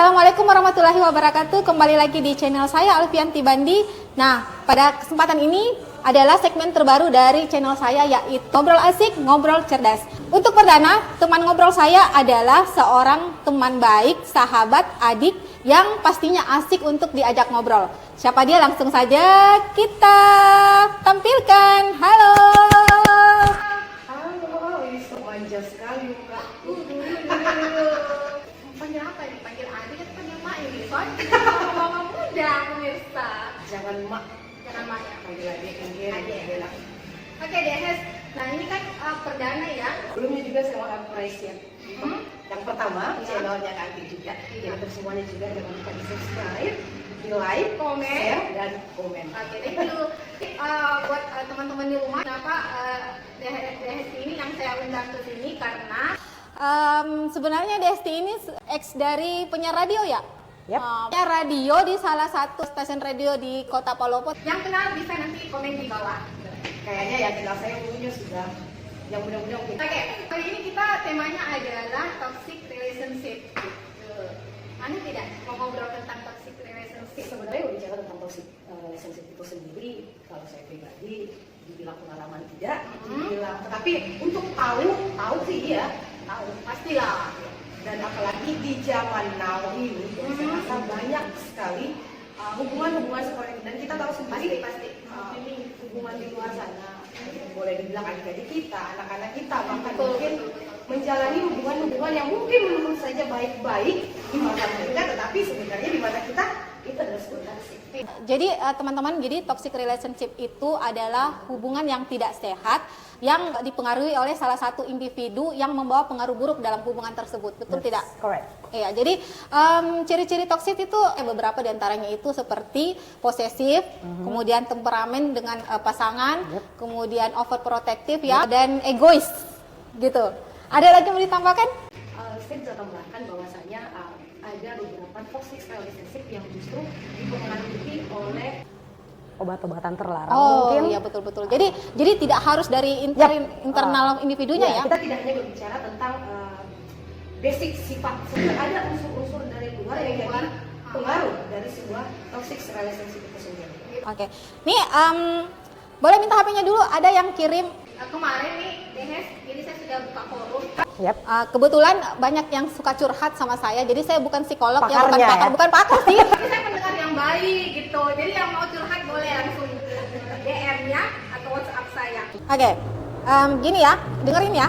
Assalamualaikum warahmatullahi wabarakatuh. Kembali lagi di channel saya Alfianti Bandi. Nah, pada kesempatan ini adalah segmen terbaru dari channel saya, yaitu Ngobrol Asik, Ngobrol Cerdas. Untuk perdana, teman ngobrol saya adalah seorang teman baik, sahabat, adik yang pastinya asik untuk diajak ngobrol. Siapa dia? Langsung saja kita tampilkan. Halo. Halo, ini manja sekali muka. Panggil apa ini? Panggil adik atau panggil mak ini? Soalnya kita mama muda, pemirsa. Jangan mak, Jangan mak ya. panggil adik, panggil Adik. adik. Oke, Dehes. Nah, ini kan perdana ya. Sebelumnya juga saya mau appreciate. Yang pertama, Ya. channelnya Kanti juga. Iya. Jadi untuk semuanya juga jangan lupa di subscribe, di like, Komen. share, dan komen. Oke, thank you. Buat teman-teman di rumah, kenapa Dehes ini yang saya undang ke sini karena sebenarnya Desti ini ex dari penyiar radio ya? Yap. Penyiar radio di salah satu stasiun radio di Kota Palopo. Yang kenal bisa nanti komen di bawah. Kayaknya yang kenal saya dulunya sudah. Yang mudah-mudahan mungkin. Oke, kali ini kita temanya adalah toxic relationship. Mana tidak mau ngobrol tentang toxic relationship? Sebenarnya bicara tentang toxic relationship itu sendiri, kalau saya pribadi dibilang pengalaman tidak, dibilang, tetapi untuk tahu sih iya, tahu Pastilah. dan apalagi di zaman now ini saya rasa banyak sekali hubungan-hubungan seperti itu, dan kita tahu sendiri Pasti. ini hubungan di luar sana boleh dibilang adik-adik kita, anak-anak kita bahkan Betul, mungkin betul. menjalani hubungan-hubungan yang mungkin menurut saja baik-baik di mata mereka, tetapi sebenarnya di mata kita itu adalah sebuah toxic. Jadi teman-teman, jadi toxic relationship itu adalah hubungan yang tidak sehat yang dipengaruhi oleh salah satu individu yang membawa pengaruh buruk dalam hubungan tersebut. Betul tidak? Correct. Iya, jadi ciri-ciri toksik itu beberapa diantaranya itu seperti posesif, kemudian temperamen dengan pasangan, kemudian overprotective ya, dan egois, gitu. Ada lagi yang mau ditambahkan? Saya bisa tambahkan bahwasanya ada beberapa toxic relationship yang justru dipengaruhi oleh obat-obatan terlarang Oh mungkin. iya, betul-betul. Jadi tidak harus dari internal individunya ya? Kita tidak hanya berbicara tentang basic sifat, sebenarnya ada unsur-unsur dari luar yang jadi pengaruh dari sebuah toxic relationship itu sendiri. Oke, nih boleh minta HP-nya dulu. Ada yang kirim kemarin nih, Dehes. Jadi saya sudah buka forum. Yap. Kebetulan banyak yang suka curhat sama saya. Jadi saya bukan psikolog ya, bukan Pakarnya, pakar, ya? bukan pakar sih. Jadi saya pendengar yang baik gitu. Jadi yang mau curhat boleh langsung DM-nya atau WhatsApp saya. Oke, gini ya, dengerin ya.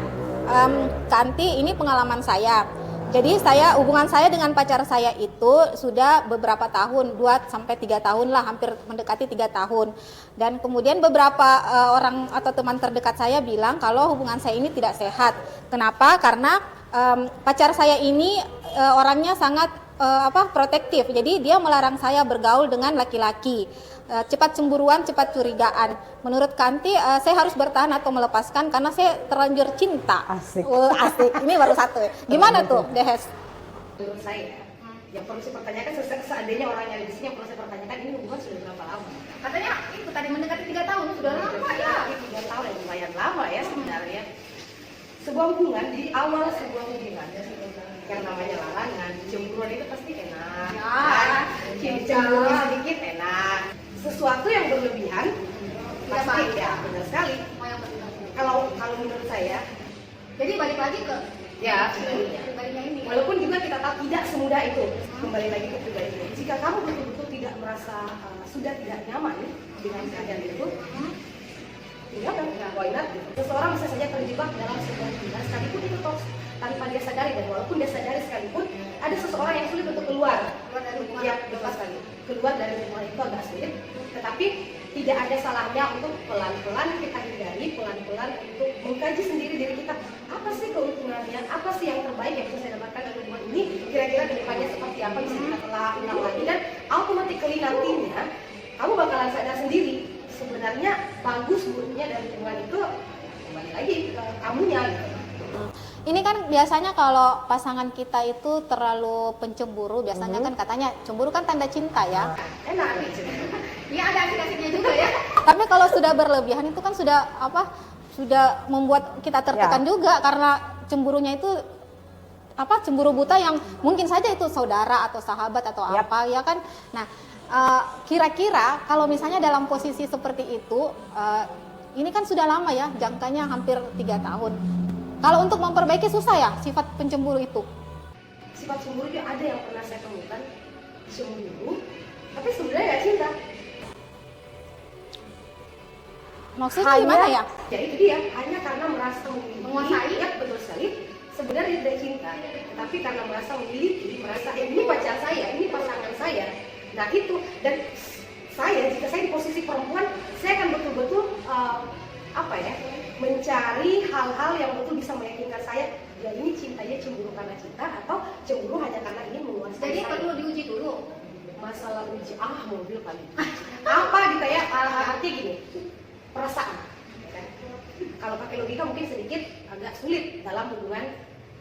Kanti, ini pengalaman saya. Jadi hubungan saya dengan pacar saya itu sudah beberapa tahun, 2-3 tahun lah, hampir mendekati 3 tahun. Dan kemudian beberapa orang atau teman terdekat saya bilang kalau hubungan saya ini tidak sehat. Kenapa? Karena pacar saya ini orangnya sangat protektif. Jadi dia melarang saya bergaul dengan laki-laki. Cepat cemburuan, cepat curigaan. Menurut Kanti, saya harus bertahan atau melepaskan karena saya terlanjur cinta. Asik. Asik. Ini baru satu. Gimana tuh, Dehes? Menurut saya, yang perlu saya pertanyakan seandainya orang yang di sini yang perlu saya pertanyakan, ini hubungan sudah berapa lama? Katanya itu tadi mendekati 3 tahun, sudah lama ya. 3 tahun yang lumayan lama ya sebenarnya. Sebuah hubungan, di awal sebuah hubungan yang namanya larangan, cemburuan itu pasti enak. Ya, Cemburuan sedikit enak. Sesuatu yang berlebihan pasti baik. ya, benar sekali. Mau yang berbeda. Kalau menurut saya, Jadi balik lagi ke ya sebenarnya. pribadinya ini. Walaupun juga kita tahu tidak semudah itu, kembali lagi ke pribadinya. Jika kamu betul-betul tidak merasa sudah tidak nyaman dengan keadaan itu, tinggalkan, why not? Gitu. Seseorang bisa saja terjebak dalam sebuah hubungan sekalipun itu toksik tanpa dia sadari, dan walaupun dia sadari sekalipun, ada seseorang yang sulit untuk keluar. Keluar dari hubungan. Ya, betul sekali. Keluar dari hubungan itu agak sulit, tetapi tidak ada salahnya untuk pelan-pelan kita hindari, pelan-pelan untuk mengkaji sendiri diri kita. Apa sih keuntungannya? Apa sih yang terbaik yang bisa saya dapatkan dari hubungan ini? Kira-kira kedepannya seperti apa bisa kita telah ulang lagi, dan automatically nantinya kamu bakalan sadar sendiri sebenarnya bagus buruknya dari hubungan itu kembali lagi ke kamunya gitu. Ini kan biasanya kalau pasangan kita itu terlalu pencemburu, biasanya kan katanya cemburu kan tanda cinta ya. Enak nih. Iya, ada asik-asiknya juga ya. Tapi kalau sudah berlebihan itu kan sudah membuat kita tertekan juga, karena cemburunya itu apa cemburu buta yang mungkin saja itu saudara atau sahabat atau apa ya kan. Nah, kira-kira kalau misalnya dalam posisi seperti itu, ini kan sudah lama ya, jangkanya hampir 3 tahun. Kalau untuk memperbaiki susah ya sifat pencemburu itu? Sifat cemburu itu ada yang pernah saya temukan, cemburu, tapi sebenarnya nggak cinta. Maksudnya gimana ya? Ya itu dia, hanya karena merasa Menguasai. ya betul sekali. Sebenarnya tidak cinta, tapi karena merasa memiliki, merasa ini pacar saya, ini pasangan saya. Nah itu, dan saya jika saya di posisi perempuan, saya akan betul-betul mencari hal-hal yang betul bisa meyakinkan saya, ya ini cintanya cemburu karena cinta atau cemburu hanya karena ingin menguasai. Jadi saya. perlu diuji dulu. Masalah uji mobil kali. Apa gitu ya? Artinya gini, perasaan. Ya kan? Kalau pakai logika mungkin sedikit agak sulit dalam hubungan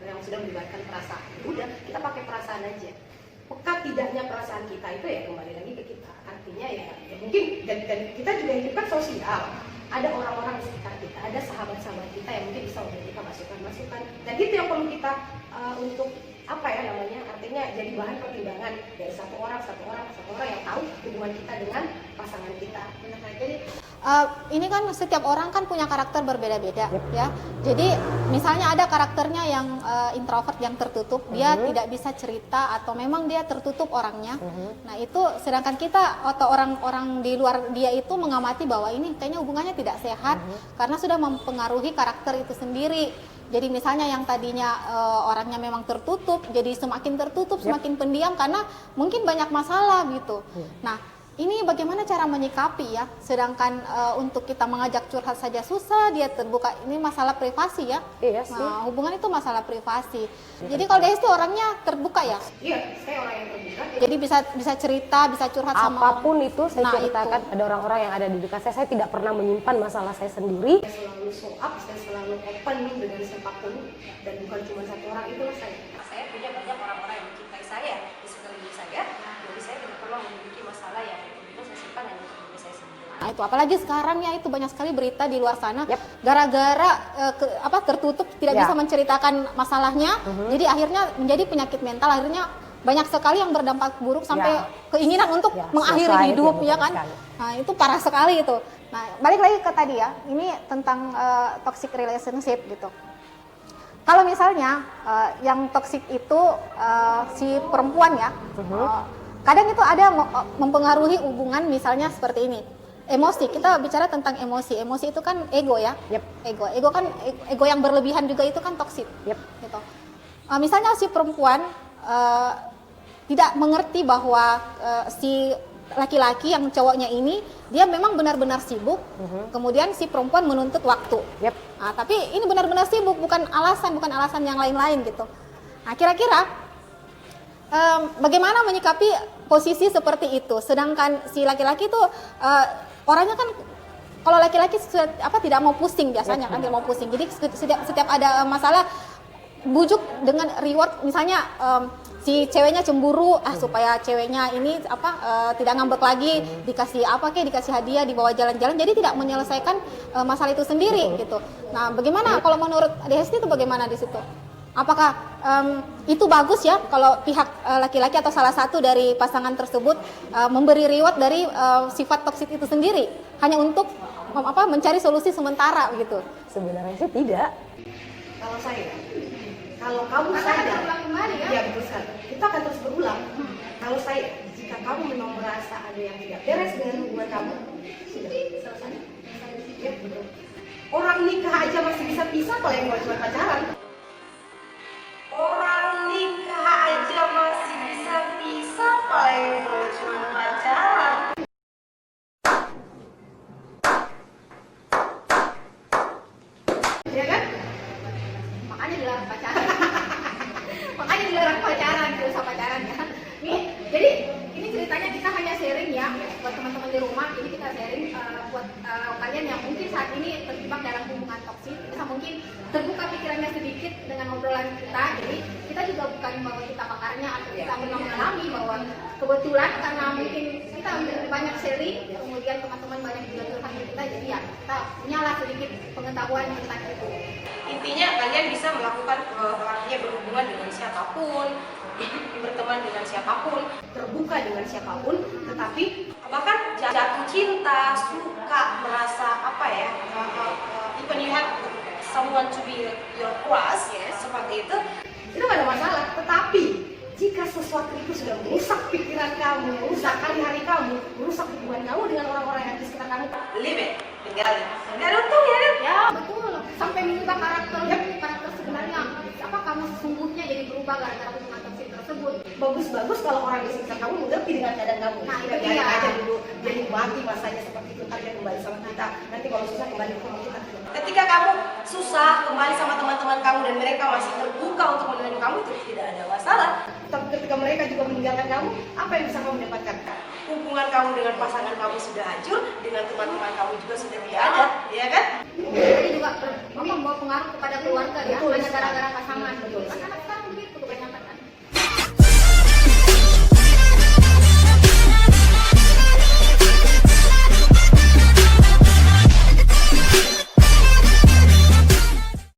yang sudah melibatkan perasaan. Udah, kita pakai perasaan aja. Peka tidaknya perasaan kita itu ya kembali lagi ke kita. Artinya ya mungkin dan kita juga hidup kan sosial. Ada orang-orang di sekitar kita, ada sahabat-sahabat kita yang mungkin bisa memberikan masukan-masukan. Dan itu yang perlu kita untuk artinya jadi bahan pertimbangan dari satu orang yang tahu hubungan kita dengan pasangan kita. Jadi ini kan setiap orang kan punya karakter berbeda-beda ya. Jadi misalnya ada karakternya yang introvert, yang tertutup, dia tidak bisa cerita atau memang dia tertutup orangnya. Nah itu sedangkan kita atau orang-orang di luar dia itu mengamati bahwa ini kayaknya hubungannya tidak sehat karena sudah mempengaruhi karakter itu sendiri. Jadi misalnya yang tadinya orangnya memang tertutup, jadi semakin tertutup, semakin pendiam karena mungkin banyak masalah gitu. Nah, ini bagaimana cara menyikapi ya? Sedangkan untuk kita mengajak curhat saja susah, dia terbuka. Ini masalah privasi ya. Iya sih. Nah, hubungan itu masalah privasi. Jadi kalau Desti orangnya terbuka ya? iya, saya orang yang terbuka. Jadi bisa cerita, bisa curhat sama Apapun itu saya Nah, ceritakan. Ada orang-orang yang ada di dekat saya tidak pernah menyimpan masalah saya sendiri. Saya selalu show up, saya selalu open dengan siapapun dan bukan cuma satu orang, itulah saya. Saya punya banyak orang-orang yang mencintai saya di sekeliling saya, jadi saya tidak pernah memiliki masalah yang itu saya simpan hanya untuk diri saya sendiri. Nah, itu apalagi sekarang ya itu banyak sekali berita di luar sana gara-gara tertutup tidak bisa menceritakan masalahnya, jadi akhirnya menjadi penyakit mental, akhirnya banyak sekali yang berdampak buruk sampai keinginan untuk mengakhiri hidup ya kan. Nah, itu parah sekali itu. Nah, balik lagi ke tadi ya, ini tentang toxic relationship gitu. Kalau misalnya yang toxic itu si perempuan ya, kadang itu ada mempengaruhi hubungan misalnya seperti ini. Emosi, kita bicara tentang emosi. Emosi itu kan ego ya. Ego kan ego yang berlebihan juga itu kan toksik. Gitu. Misalnya si perempuan tidak mengerti bahwa si laki-laki yang cowoknya ini dia memang benar-benar sibuk. Kemudian si perempuan menuntut waktu. Nah, tapi ini benar-benar sibuk, bukan alasan yang lain-lain gitu. Nah, kira-kira bagaimana menyikapi posisi seperti itu? Sedangkan si laki-laki itu orangnya kan kalau laki-laki tidak mau pusing biasanya kan, tidak mau pusing. Jadi setiap ada masalah bujuk dengan reward, misalnya si ceweknya cemburu supaya ceweknya ini tidak ngambek lagi, dikasih dikasih hadiah, dibawa jalan-jalan, jadi tidak menyelesaikan masalah itu sendiri gitu. Nah, bagaimana kalau menurut Desti itu bagaimana di situ? Apakah itu bagus ya kalau pihak laki-laki atau salah satu dari pasangan tersebut memberi reward dari sifat toksik itu sendiri hanya untuk mencari solusi sementara gitu? Sebenarnya sih tidak. Kalau saya, kalau kamu sadar, ya betul sekali, kita akan terus berulang. Kalau saya, jika kamu memang merasa ada yang tidak beres dengan hubungan kamu, sudah selesai. Ya, betul. Orang nikah aja masih bisa pisah kalau yang cuma pacaran. Orang nikah aja masih bisa pisah kalau yang cuma pacaran. Ya kan? Makanya dilarang pacaran. Makanya dilarang pacaran, tidak usah pacaran ya. Nih, jadi ini ceritanya kita hanya sharing ya buat teman-teman di rumah. Jadi kita sharing buat kalian yang mungkin saat ini terjebak dalam hubungan toksik, bisa mungkin terbuka pikirannya sedikit dengan obrolan kita. Jadi kita juga bukan bahwa kita pakarnya atau kita pernah mengalami, bahwa kebetulan karena mungkin kita banyak sharing, kemudian teman-teman banyak juga curhat kita, jadi ya kita punyalah sedikit pengetahuan tentang itu. Pastinya kalian bisa melakukan artinya berhubungan dengan siapapun, berteman dengan siapapun, terbuka dengan siapapun, tetapi bahkan jatuh cinta, suka, merasa apa ya, even you have someone to be your crush, ya, seperti itu gak ada masalah. Tetapi jika sesuatu itu sudah merusak pikiran kamu, merusak hari-hari kamu, merusak hubungan kamu dengan orang-orang yang ada di sekitar kamu, leave it, tinggalin. Nggak ada untung ya, Ren? Ya betul, sampai mengubah karakter karakter sebenarnya. Apa kamu sesungguhnya jadi berubah gara-gara hubungan toksik tersebut? Bagus-bagus kalau orang di sekitar kamu mengerti dengan keadaan kamu. Nah, Kita itu biarin dia. aja dulu, jadi mati masanya seperti itu, ntar dia kembali sama kita. Nanti kalau susah kembali ke rumah kita. Ketika kamu susah kembali sama teman-teman kamu dan mereka masih terbuka untuk menerima kamu, itu tidak ada masalah. Tapi ketika mereka juga meninggalkan kamu, apa yang bisa kamu dapatkan? Hubungan kamu dengan pasangan kamu sudah hancur, dengan teman-teman kamu juga sudah tidak ada, ya kan? Jadi juga membawa pengaruh kepada keluarga ya, Betul hanya sekali. gara-gara pasangan. Betul Kan anak